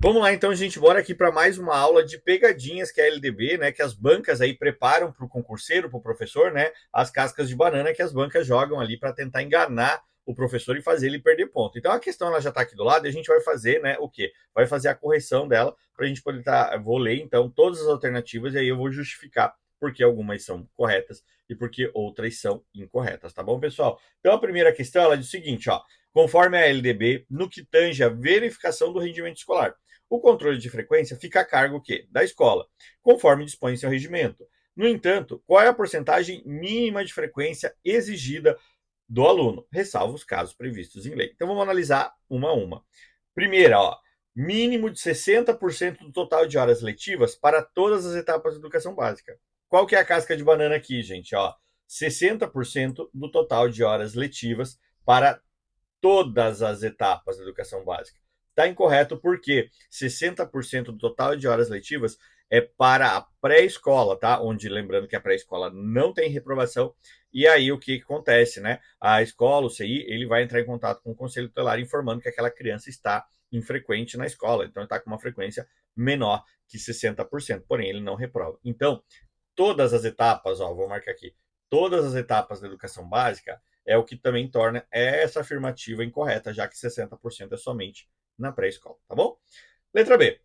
Vamos lá, então, gente, bora aqui para mais uma aula de pegadinhas que é a LDB, né? Que as bancas aí preparam para o concurseiro, para o professor, né? As cascas de banana que as bancas jogam ali para tentar enganar o professor e fazer ele perder ponto. Então a questão ela já está aqui do lado e a gente vai fazer, né? O quê? Vai fazer a correção dela para a gente poder estar. Vou ler então todas as alternativas e aí eu vou justificar porque algumas são corretas e porque outras são incorretas, tá bom, pessoal? Então a primeira questão ela diz o seguinte, ó. Conforme a LDB, no que tange a verificação do rendimento escolar. O controle de frequência fica a cargo da escola, conforme dispõe seu regimento. No entanto, qual é a porcentagem mínima de frequência exigida do aluno, ressalvo os casos previstos em lei? Então vamos analisar uma a uma. Primeira, ó, mínimo de 60% do total de horas letivas para todas as etapas da educação básica. Qual que é a casca de banana aqui, gente? Ó, 60% do total de horas letivas para todas as etapas da educação básica. Está incorreto porque 60% do total de horas letivas é para a pré-escola, tá? Onde, lembrando que a pré-escola não tem reprovação, e aí o que acontece, né? A escola, o CI, ele vai entrar em contato com o conselho tutelar informando que aquela criança está infrequente na escola, então está com uma frequência menor que 60%, porém ele não reprova. Então, todas as etapas, ó, vou marcar aqui, todas as etapas da educação básica é o que também torna essa afirmativa incorreta, já que 60% é somente na pré-escola, tá bom? Letra B.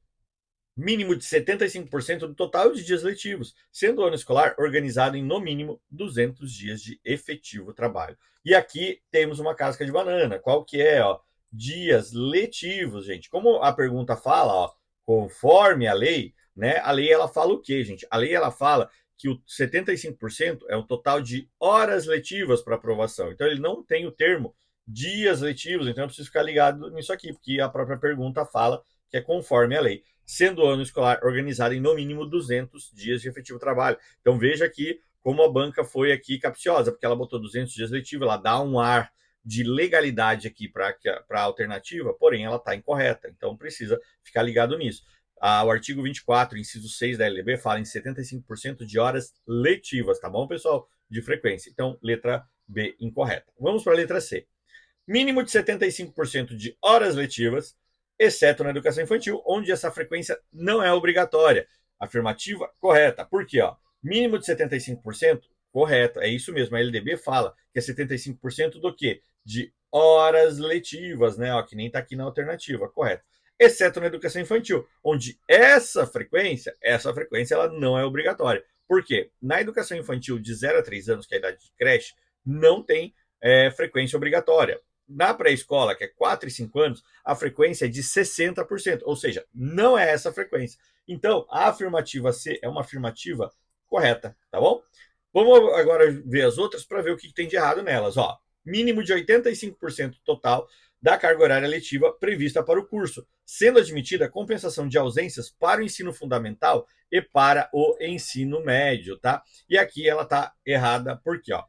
Mínimo de 75% do total de dias letivos, sendo o ano escolar organizado em no mínimo 200 dias de efetivo trabalho. E aqui temos uma casca de banana. Qual que é, ó? Dias letivos, gente. Como a pergunta fala, ó, conforme a lei, né? A lei ela fala o quê, gente? A lei ela fala que o 75% é o total de horas letivas para aprovação. Então ele não tem o termo dias letivos, então eu preciso ficar ligado nisso aqui, porque a própria pergunta fala que é conforme a lei, sendo o ano escolar organizado em no mínimo 200 dias de efetivo trabalho. Então veja aqui como a banca foi aqui capciosa, porque ela botou 200 dias letivos, ela dá um ar de legalidade aqui para a alternativa, porém ela está incorreta, então precisa ficar ligado nisso. O artigo 24, inciso 6 da LDB, fala em 75% de horas letivas, tá bom, pessoal? De frequência. Então, letra B incorreta. Vamos para a letra C. Mínimo de 75% de horas letivas, exceto na educação infantil, onde essa frequência não é obrigatória. Afirmativa correta. Por quê? Ó? Mínimo de 75%, correto. É isso mesmo. A LDB fala que é 75% do quê? De horas letivas, né? Ó, que nem está aqui na alternativa, correto. Exceto na educação infantil, onde essa frequência ela não é obrigatória. Por quê? Na educação infantil de 0 a 3 anos, que é a idade de creche, não tem frequência obrigatória. Na pré-escola, que é 4 e 5 anos, a frequência é de 60%, ou seja, não é essa frequência. Então, a afirmativa C é uma afirmativa correta, tá bom? Vamos agora ver as outras para ver o que tem de errado nelas. Ó, mínimo de 85% total da carga horária letiva prevista para o curso, sendo admitida compensação de ausências para o ensino fundamental e para o ensino médio, tá? E aqui ela tá errada porque, ó,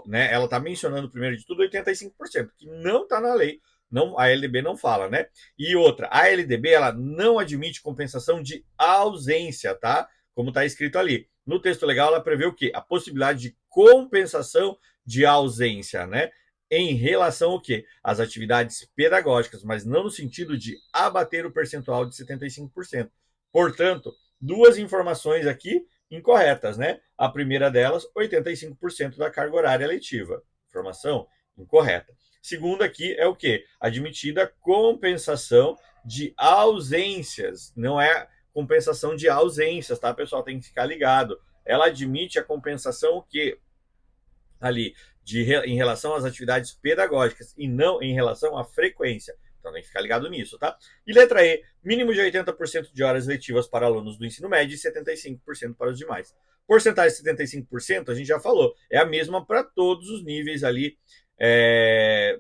né, ela está mencionando, primeiro de tudo, 85%, que não está na lei, não, a LDB não fala, né? E outra, a LDB ela não admite compensação de ausência, tá? Como está escrito ali. No texto legal, ela prevê o quê? A possibilidade de compensação de ausência, né? Em relação ao quê? Às atividades pedagógicas, mas não no sentido de abater o percentual de 75%. Portanto, duas informações aqui incorretas, né? A primeira delas, 85% da carga horária letiva. Informação incorreta. Segunda aqui é o quê? Admitida compensação de ausências. Não é compensação de ausências, tá, pessoal? Tem que ficar ligado. Ela admite a compensação o quê? Ali em relação às atividades pedagógicas e não em relação à frequência. Então tem que ficar ligado nisso, tá? E letra E, mínimo de 80% de horas letivas para alunos do ensino médio e 75% para os demais. Porcentagem de 75%, a gente já falou, é a mesma para todos os níveis ali,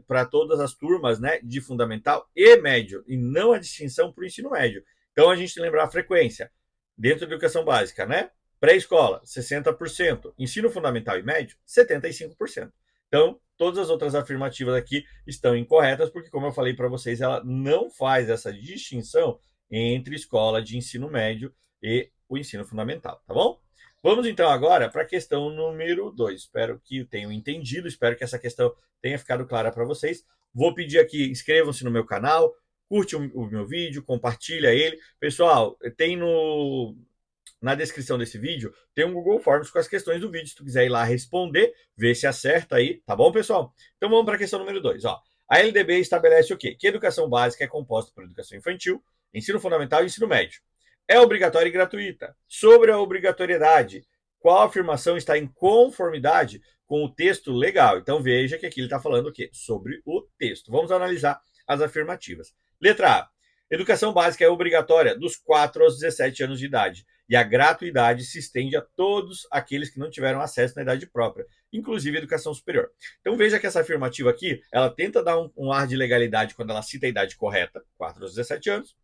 para todas as turmas, né, de fundamental e médio, e não a distinção para o ensino médio. Então a gente tem que lembrar a frequência dentro da educação básica, né? Pré-escola, 60%. Ensino fundamental e médio, 75%. Então, todas as outras afirmativas aqui estão incorretas, porque, como eu falei para vocês, ela não faz essa distinção entre escola de ensino médio e o ensino fundamental, tá bom? Vamos então agora para a questão número 2. Espero que tenham entendido, espero que essa questão tenha ficado clara para vocês. Vou pedir aqui, inscrevam-se no meu canal, curte o meu vídeo, compartilha ele. Pessoal, tem na descrição desse vídeo, tem um Google Forms com as questões do vídeo, se tu quiser ir lá responder, ver se acerta aí, tá bom, pessoal? Então vamos para a questão número 2, ó. A LDB estabelece o quê? Que a educação básica é composta por educação infantil, ensino fundamental e ensino médio. É obrigatória e gratuita. Sobre a obrigatoriedade, qual afirmação está em conformidade com o texto legal? Então veja que aqui ele está falando o quê? Sobre o texto. Vamos analisar as afirmativas. Letra A. Educação básica é obrigatória dos 4 aos 17 anos de idade e a gratuidade se estende a todos aqueles que não tiveram acesso na idade própria, inclusive a educação superior. Então veja que essa afirmativa aqui, ela tenta dar um ar de legalidade quando ela cita a idade correta, 4 aos 17 anos.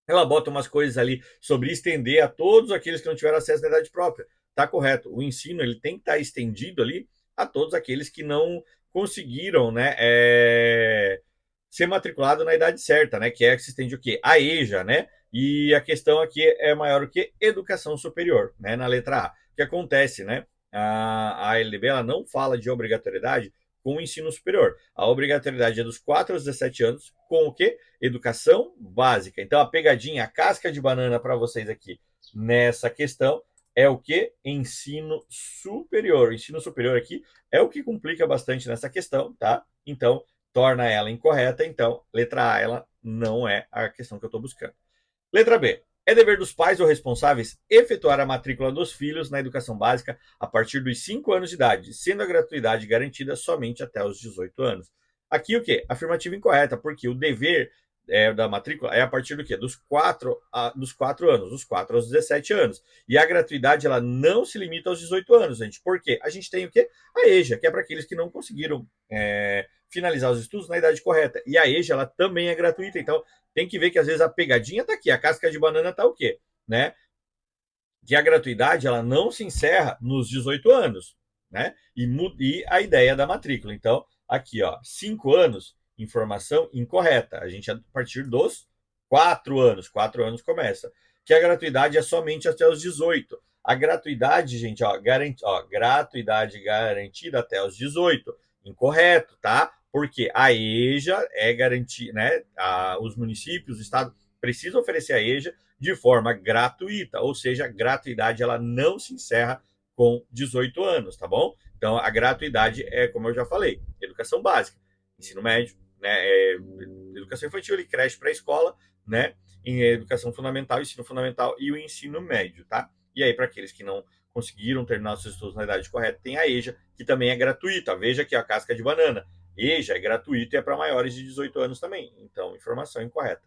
Ela bota umas coisas ali sobre estender a todos aqueles que não tiveram acesso na idade própria. Tá correto. O ensino ele tem que estar estendido ali a todos aqueles que não conseguiram, né, ser matriculado na idade certa, né, que é que se estende o quê? A EJA, né? E a questão aqui é maior o que educação superior, né, na letra A. O que acontece, né? A LDB ela não fala de obrigatoriedade com o ensino superior. A obrigatoriedade é dos 4 aos 17 anos com o quê? Educação básica. Então a pegadinha, a casca de banana para vocês aqui nessa questão é o que? Ensino superior. O ensino superior aqui é o que complica bastante nessa questão, tá? Então torna ela incorreta. Então letra A ela não é a questão que eu estou buscando. Letra B. É dever dos pais ou responsáveis efetuar a matrícula dos filhos na educação básica a partir dos 5 anos de idade, sendo a gratuidade garantida somente até os 18 anos. Aqui o quê? Afirmativa incorreta, porque o dever da matrícula é a partir do quê? Dos 4 anos, dos 4 aos 17 anos. E a gratuidade ela não se limita aos 18 anos, gente. Por quê? A gente tem o quê? A EJA, que é para aqueles que não conseguiram finalizar os estudos na idade correta. E a EJA ela também é gratuita, então tem que ver que às vezes a pegadinha tá aqui, a casca de banana tá o quê? Né? Que a gratuidade ela não se encerra nos 18 anos, né? E a ideia da matrícula. Então, aqui, ó, 5 anos, informação incorreta. A gente a partir dos 4 anos, 4 anos começa. Que a gratuidade é somente até os 18. A gratuidade, gente, ó, gratuidade garantida até os 18. Incorreto, tá? Porque a EJA é garantir, né? Os municípios, o estado precisam oferecer a EJA de forma gratuita, ou seja, a gratuidade ela não se encerra com 18 anos, tá bom? Então a gratuidade é, como eu já falei, educação básica, ensino médio, né? Educação infantil, creche pré-escola, né? Em educação fundamental, ensino fundamental e o ensino médio, tá? E aí, para aqueles que não conseguiram terminar os seus estudos na idade correta, tem a EJA, que também é gratuita. Veja aqui a casca de banana. EJA é gratuito e é para maiores de 18 anos também. Então, informação incorreta.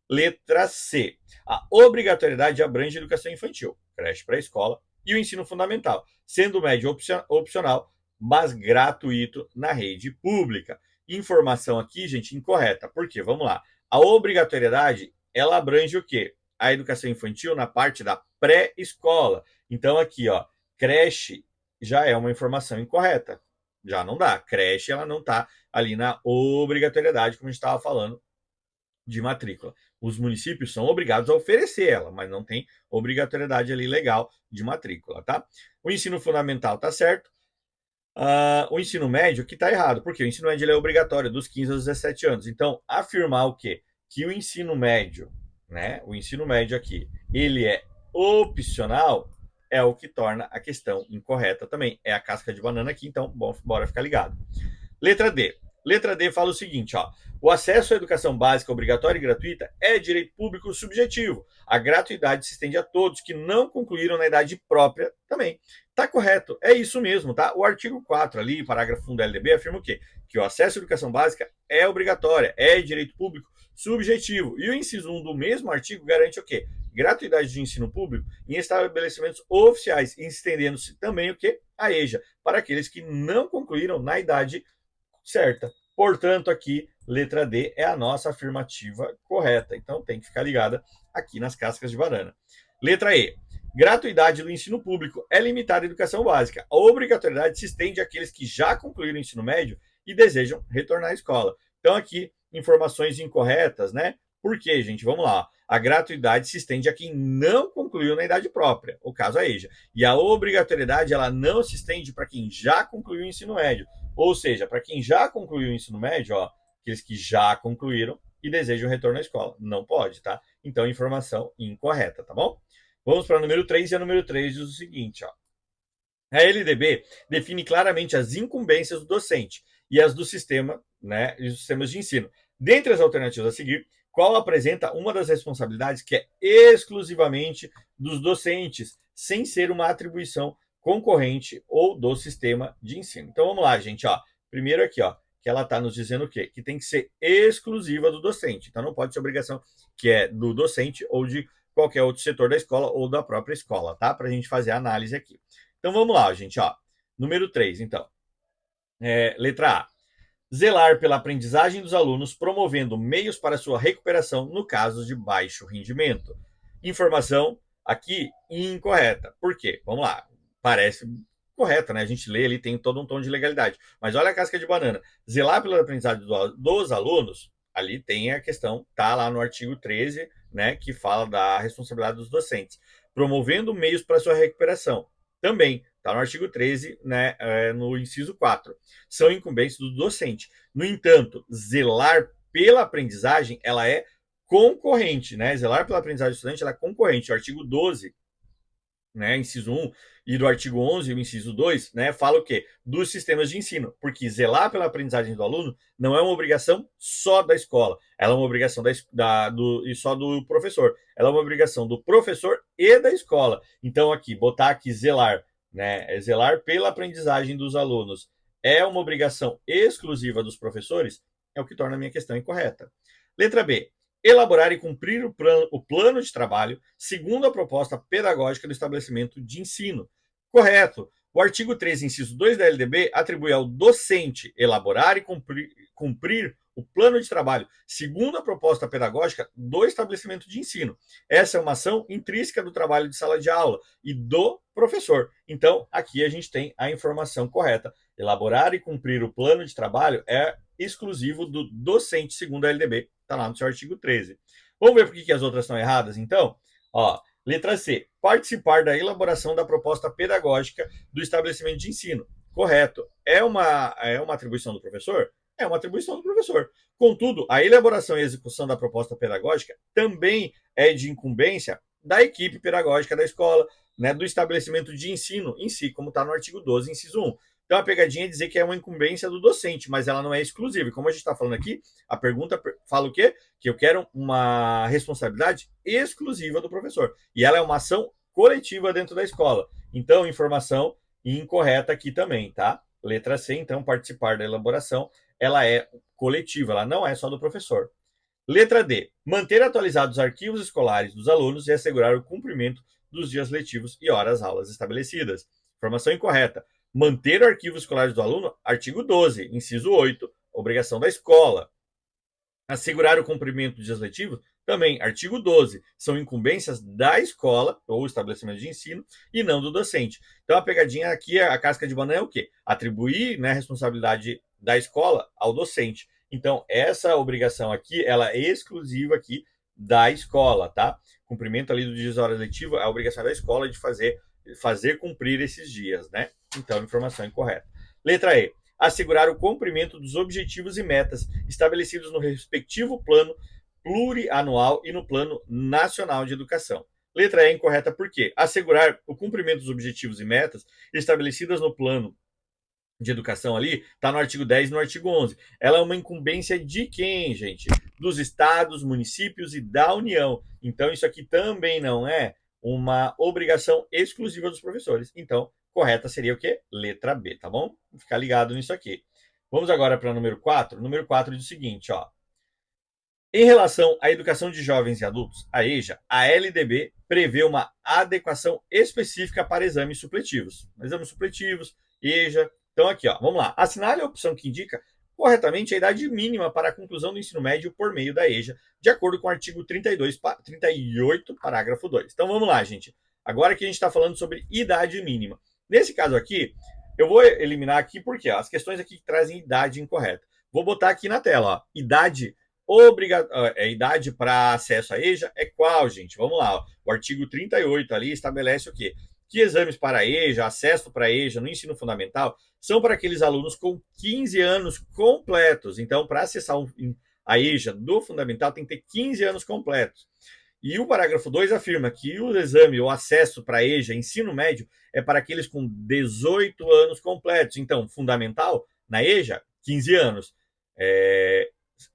Letra C. A obrigatoriedade abrange a educação infantil, creche pré-escola e o ensino fundamental, sendo o médio opcional, mas gratuito na rede pública. Informação aqui, gente, incorreta. Por quê? Vamos lá. A obrigatoriedade, ela abrange o quê? A educação infantil na parte da pré-escola. Então aqui, ó, creche já é uma informação incorreta. Já não dá. Creche, ela não está ali na obrigatoriedade, como a gente estava falando, de matrícula. Os municípios são obrigados a oferecer ela, mas não tem obrigatoriedade ali legal de matrícula, tá? O ensino fundamental tá certo. O ensino médio que tá errado, porque o ensino médio ele é obrigatório dos 15 aos 17 anos. Então, afirmar o quê? Que o ensino médio, né? O ensino médio aqui, ele é opcional, é o que torna a questão incorreta também. É a casca de banana aqui, então, bom, bora ficar ligado. Letra D. Letra D fala o seguinte, ó. O acesso à educação básica obrigatória e gratuita é direito público subjetivo. A gratuidade se estende a todos que não concluíram na idade própria também. Tá correto, é isso mesmo, tá? O artigo 4 ali, parágrafo 1 da LDB, afirma o quê? Que o acesso à educação básica é obrigatória, é direito público subjetivo. E o inciso 1 do mesmo artigo garante o quê? Gratuidade de ensino público em estabelecimentos oficiais, estendendo-se também o quê? A EJA, para aqueles que não concluíram na idade certa. Portanto, aqui, letra D é a nossa afirmativa correta. Então, tem que ficar ligada aqui nas cascas de banana. Letra E. Gratuidade do ensino público é limitada à educação básica. A obrigatoriedade se estende àqueles que já concluíram o ensino médio e desejam retornar à escola. Então, aqui, informações incorretas, né? Por quê, gente? Vamos lá. A gratuidade se estende a quem não concluiu na idade própria, o caso a EJA. E a obrigatoriedade, ela não se estende para quem já concluiu o ensino médio. Ou seja, para quem já concluiu o ensino médio, ó, aqueles que já concluíram, e desejam retorno à escola. Não pode, tá? Então, informação incorreta, tá bom? Vamos para o número 3, e a número 3 diz o seguinte, ó. A LDB define claramente as incumbências do docente e as do sistema, né, e os sistemas de ensino. Dentre as alternativas a seguir, qual apresenta uma das responsabilidades que é exclusivamente dos docentes, sem ser uma atribuição concorrente ou do sistema de ensino? Então vamos lá, gente, ó. Primeiro aqui, ó, que ela está nos dizendo o quê? Que tem que ser exclusiva do docente. Então não pode ser obrigação que é do docente ou de qualquer outro setor da escola ou da própria escola, tá? Para a gente fazer a análise aqui. Então vamos lá, gente, ó. Número 3, então. Letra A. Zelar pela aprendizagem dos alunos, promovendo meios para sua recuperação no caso de baixo rendimento. Informação aqui incorreta. Por quê? Vamos lá. Parece correta, né? A gente lê ali, tem todo um tom de legalidade. Mas olha a casca de banana. Zelar pela aprendizagem dos alunos, ali tem a questão, tá lá no artigo 13, né, que fala da responsabilidade dos docentes. Promovendo meios para sua recuperação. Também está no artigo 13, né, no inciso 4. São incumbências do docente. No entanto, zelar pela aprendizagem, ela é concorrente, né? Zelar pela aprendizagem do estudante, ela é concorrente. O artigo 12, né, inciso 1, e do artigo 11, o inciso 2, né, fala o quê? Dos sistemas de ensino, porque zelar pela aprendizagem do aluno não é uma obrigação só da escola, ela é uma obrigação e só do professor, ela é uma obrigação do professor e da escola. Então aqui, botar aqui zelar, né, zelar pela aprendizagem dos alunos é uma obrigação exclusiva dos professores, é o que torna a minha questão incorreta. Letra B. Elaborar e cumprir o plano de trabalho segundo a proposta pedagógica do estabelecimento de ensino. Correto. O artigo 13, inciso 2 da LDB atribui ao docente elaborar e cumprir o plano de trabalho segundo a proposta pedagógica do estabelecimento de ensino. Essa é uma ação intrínseca do trabalho de sala de aula e do professor. Então, aqui a gente tem a informação correta. Elaborar e cumprir o plano de trabalho é exclusivo do docente, segundo a LDB. Está lá no seu artigo 13. Vamos ver por que as outras estão erradas, então? Ó, letra C. Participar da elaboração da proposta pedagógica do estabelecimento de ensino. Correto. É uma atribuição do professor? É uma atribuição do professor. Contudo, a elaboração e execução da proposta pedagógica também é de incumbência da equipe pedagógica da escola, né, do estabelecimento de ensino em si, como está no artigo 12, inciso 1. Então, a pegadinha é dizer que é uma incumbência do docente, mas ela não é exclusiva. E como a gente está falando aqui, a pergunta fala o quê? Que eu quero uma responsabilidade exclusiva do professor. E ela é uma ação coletiva dentro da escola. Então, informação incorreta aqui também, tá? Letra C, então, participar da elaboração, ela é coletiva, ela não é só do professor. Letra D, manter atualizados os arquivos escolares dos alunos e assegurar o cumprimento dos dias letivos e horas-aulas estabelecidas. Informação incorreta. Manter o arquivo escolar do aluno, artigo 12, inciso 8, obrigação da escola. Assegurar o cumprimento dos dias letivos, também, artigo 12, são incumbências da escola ou estabelecimento de ensino e não do docente. Então a pegadinha aqui, a casca de banana é o quê? Atribuir, né, a responsabilidade da escola ao docente. Então essa obrigação aqui, ela é exclusiva aqui da escola, tá? Cumprimento ali do dia de hora letiva, a obrigação da escola de fazer cumprir esses dias, né? Então, informação incorreta. Letra E. Assegurar o cumprimento dos objetivos e metas estabelecidos no respectivo plano plurianual e no plano nacional de educação. Letra E incorreta por quê? Assegurar o cumprimento dos objetivos e metas estabelecidas no plano de educação ali, está no artigo 10 e no artigo 11. Ela é uma incumbência de quem, gente? Dos estados, municípios e da União. Então, isso aqui também não é uma obrigação exclusiva dos professores. Então, correta seria o quê? Letra B, tá bom? Vou ficar ligado nisso aqui. Vamos agora para o número 4. O número 4 diz o seguinte, ó. Em relação à educação de jovens e adultos, a EJA, a LDB prevê uma adequação específica para exames supletivos. Exames supletivos, EJA. Então, aqui, ó, vamos lá. Assinale a opção que indica corretamente a idade mínima para a conclusão do ensino médio por meio da EJA, de acordo com o artigo 38, parágrafo 2. Então, vamos lá, gente. Agora que a gente está falando sobre idade mínima. Nesse caso aqui, eu vou eliminar aqui porque ó, as questões aqui que trazem idade incorreta. Vou botar aqui na tela, ó, idade para acesso à EJA é qual, gente? Vamos lá, ó. O artigo 38 ali estabelece o quê? Que exames para a EJA, acesso para a EJA no ensino fundamental, são para aqueles alunos com 15 anos completos. Então, para acessar a EJA do fundamental tem que ter 15 anos completos. E o parágrafo 2 afirma que o exame, o acesso para a EJA, ensino médio, é para aqueles com 18 anos completos. Então, fundamental, na EJA, 15 anos.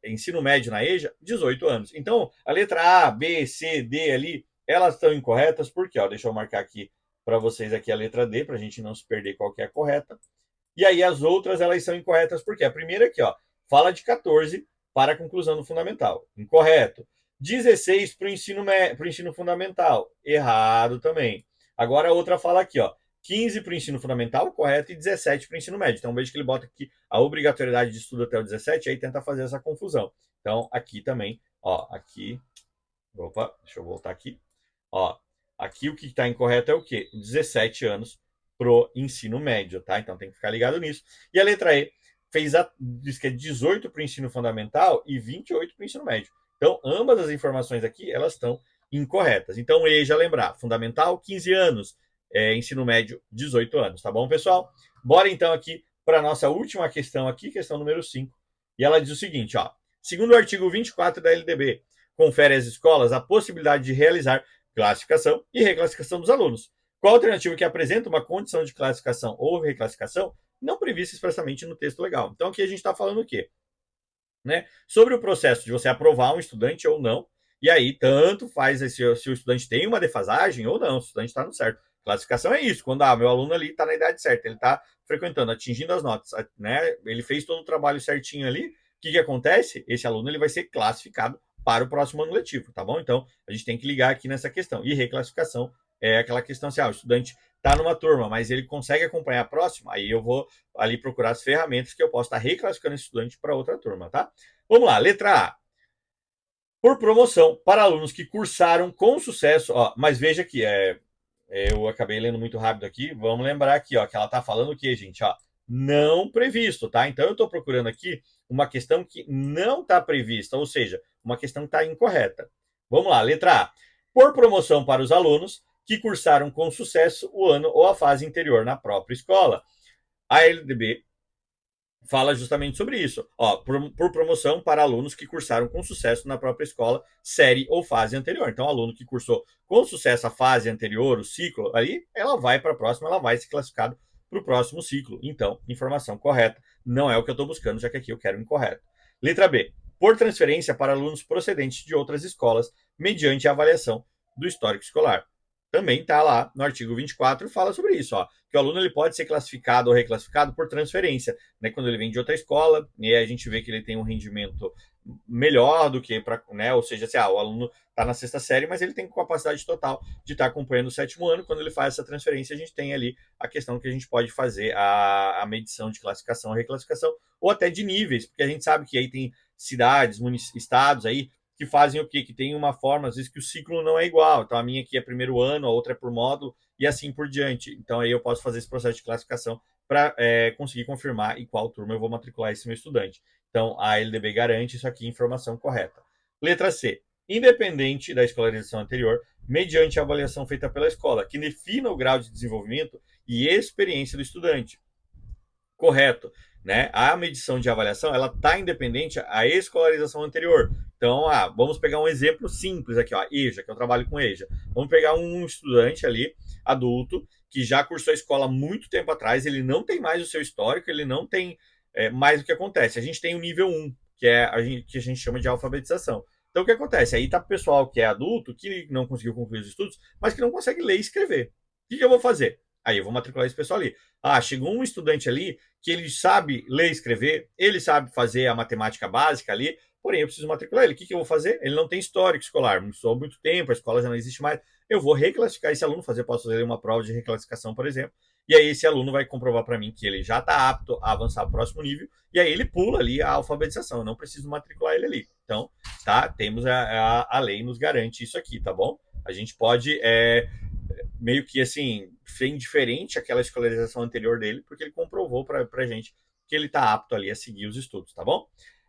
Ensino médio na EJA, 18 anos. Então, a letra A, B, C, D ali, elas estão incorretas, porque, deixa eu marcar aqui para vocês aqui a letra D, para a gente não se perder qual que é a correta. E aí as outras, elas são incorretas, porque a primeira aqui, fala de 14 para a conclusão do fundamental. Incorreto. 16 para o ensino fundamental. Errado também. Agora a outra fala aqui, 15 para o ensino fundamental, correto, e 17 para o ensino médio. Então veja que ele bota aqui a obrigatoriedade de estudo até o 17, aí tenta fazer essa confusão. Então aqui também, aqui, opa, deixa eu voltar aqui, aqui o que está incorreto é o quê? 17 anos pro ensino médio, tá? Então tem que ficar ligado nisso. E a letra E diz que é 18 para o ensino fundamental e 28 para o ensino médio. Então, ambas as informações aqui, elas estão incorretas. Então, EJA, lembrar, fundamental, 15 anos, ensino médio, 18 anos, tá bom, pessoal? Bora, então, aqui para a nossa última questão aqui, questão número 5. E ela diz o seguinte, segundo o artigo 24 da LDB, confere às escolas a possibilidade de realizar classificação e reclassificação dos alunos. Qual alternativa que apresenta uma condição de classificação ou reclassificação não prevista expressamente no texto legal? Então, aqui a gente está falando o quê? Sobre o processo de você aprovar um estudante ou não, e aí tanto faz se o estudante tem uma defasagem ou não, se o estudante está no certo. Classificação é isso, quando meu aluno ali está na idade certa, ele está frequentando, atingindo as notas, ele fez todo o trabalho certinho ali, o que acontece? Esse aluno ele vai ser classificado para o próximo ano letivo, tá bom? Então, a gente tem que ligar aqui nessa questão. E reclassificação é aquela questão assim, o estudante está numa turma, mas ele consegue acompanhar a próxima, aí eu vou ali procurar as ferramentas que eu posso estar reclassificando esse estudante para outra turma, tá? Vamos lá, letra A. Por promoção para alunos que cursaram com sucesso, mas veja que eu acabei lendo muito rápido aqui, vamos lembrar aqui, que ela está falando o quê, gente? Não previsto, tá? Então eu estou procurando aqui uma questão que não está prevista, ou seja, uma questão que está incorreta. Vamos lá, letra A. Por promoção para os alunos que cursaram com sucesso o ano ou a fase anterior na própria escola. A LDB fala justamente sobre isso. Por promoção para alunos que cursaram com sucesso na própria escola, série ou fase anterior. Então, aluno que cursou com sucesso a fase anterior, o ciclo, aí ela vai para a próxima, ela vai ser classificada para o próximo ciclo. Então, informação correta não é o que eu estou buscando, já que aqui eu quero incorreto. Letra B. Por transferência para alunos procedentes de outras escolas, mediante a avaliação do histórico escolar. Também está lá no artigo 24, fala sobre isso, que o aluno ele pode ser classificado ou reclassificado por transferência, quando ele vem de outra escola, e aí a gente vê que ele tem um rendimento melhor do que para, ou seja, assim, o aluno está na sexta série, mas ele tem capacidade total de estar acompanhando o sétimo ano. Quando ele faz essa transferência, a gente tem ali a questão que a gente pode fazer a medição de classificação, reclassificação, ou até de níveis, porque a gente sabe que aí tem cidades, estados aí que fazem o quê? Que tem uma forma, às vezes, que o ciclo não é igual. Então, a minha aqui é primeiro ano, a outra é por módulo, e assim por diante. Então, aí eu posso fazer esse processo de classificação para conseguir confirmar em qual turma eu vou matricular esse meu estudante. Então, a LDB garante isso aqui, informação correta. Letra C. Independente da escolarização anterior, mediante a avaliação feita pela escola, que defina o grau de desenvolvimento e experiência do estudante. Correto. A medição de avaliação ela está independente à escolarização anterior. Então, vamos pegar um exemplo simples aqui, EJA, que eu trabalho com EJA. Vamos pegar um estudante ali, adulto, que já cursou a escola há muito tempo atrás, ele não tem mais o seu histórico, ele não tem mais o que acontece. A gente tem o nível 1, que a gente chama de alfabetização. Então, o que acontece? Aí está o pessoal que é adulto, que não conseguiu concluir os estudos, mas que não consegue ler e escrever. O que eu vou fazer? Aí eu vou matricular esse pessoal ali. Chegou um estudante ali que ele sabe ler e escrever, ele sabe fazer a matemática básica ali, porém eu preciso matricular ele. O que eu vou fazer? Ele não tem histórico escolar, não sou há muito tempo, a escola já não existe mais. Eu vou reclassificar esse aluno, posso fazer uma prova de reclassificação, por exemplo, e aí esse aluno vai comprovar para mim que ele já está apto a avançar para o próximo nível, e aí ele pula ali a alfabetização, eu não preciso matricular ele ali. Então, temos a lei nos garante isso aqui, tá bom? A gente pode meio que assim, ser indiferente àquela escolarização anterior dele, porque ele comprovou pra gente que ele está apto ali a seguir os estudos, tá bom?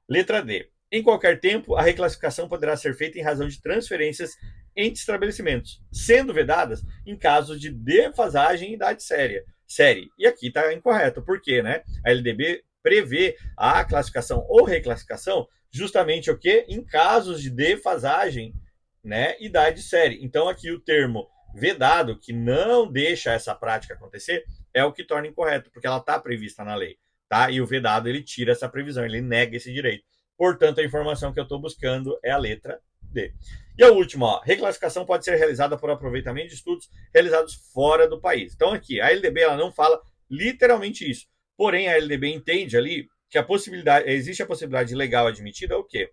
Letra D. Em qualquer tempo, a reclassificação poderá ser feita em razão de transferências entre estabelecimentos, sendo vedadas em casos de defasagem em idade série. E aqui está incorreto, porque a LDB prevê a classificação ou reclassificação justamente o quê? Em casos de defasagem, né, idade série. Então aqui o termo vedado, que não deixa essa prática acontecer, é o que torna incorreto, porque ela está prevista na lei, tá? E o vedado, ele tira essa previsão, ele nega esse direito. Portanto, a informação que eu estou buscando é a letra D. E a última, ó, reclassificação pode ser realizada por aproveitamento de estudos realizados fora do país. Então aqui, a LDB ela não fala literalmente isso. Porém, a LDB entende ali que existe a possibilidade legal admitida, o quê?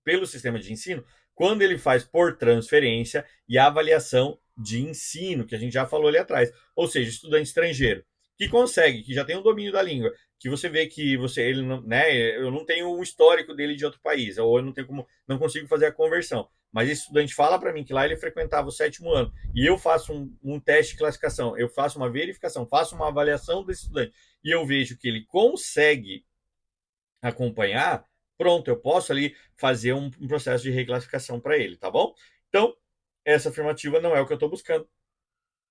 Pelo sistema de ensino, quando ele faz por transferência e avaliação de ensino, que a gente já falou ali atrás. Ou seja, estudante estrangeiro que consegue, que já tem o domínio da língua, que você vê que ele não, né, eu não tenho o histórico dele de outro país, ou eu não tenho como, não consigo fazer a conversão. Mas esse estudante fala para mim que lá ele frequentava o 7º ano e eu faço um teste de classificação, eu faço uma verificação, faço uma avaliação desse estudante e eu vejo que ele consegue acompanhar, pronto, eu posso ali fazer um processo de reclassificação para ele, tá bom? Então, essa afirmativa não é o que eu estou buscando.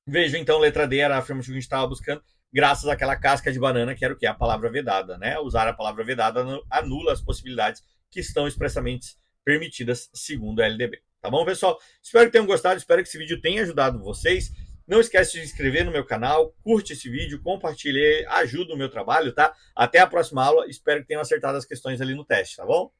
Vejo, então, letra D era a afirmativa que a gente estava buscando, graças àquela casca de banana, que era o que? A palavra vedada, né? Usar a palavra vedada anula as possibilidades que estão expressamente permitidas segundo a LDB. Tá bom, pessoal? Espero que tenham gostado, espero que esse vídeo tenha ajudado vocês. Não esquece de se inscrever no meu canal, curte esse vídeo, compartilhe, ajuda o meu trabalho, tá? Até a próxima aula, espero que tenham acertado as questões ali no teste, tá bom?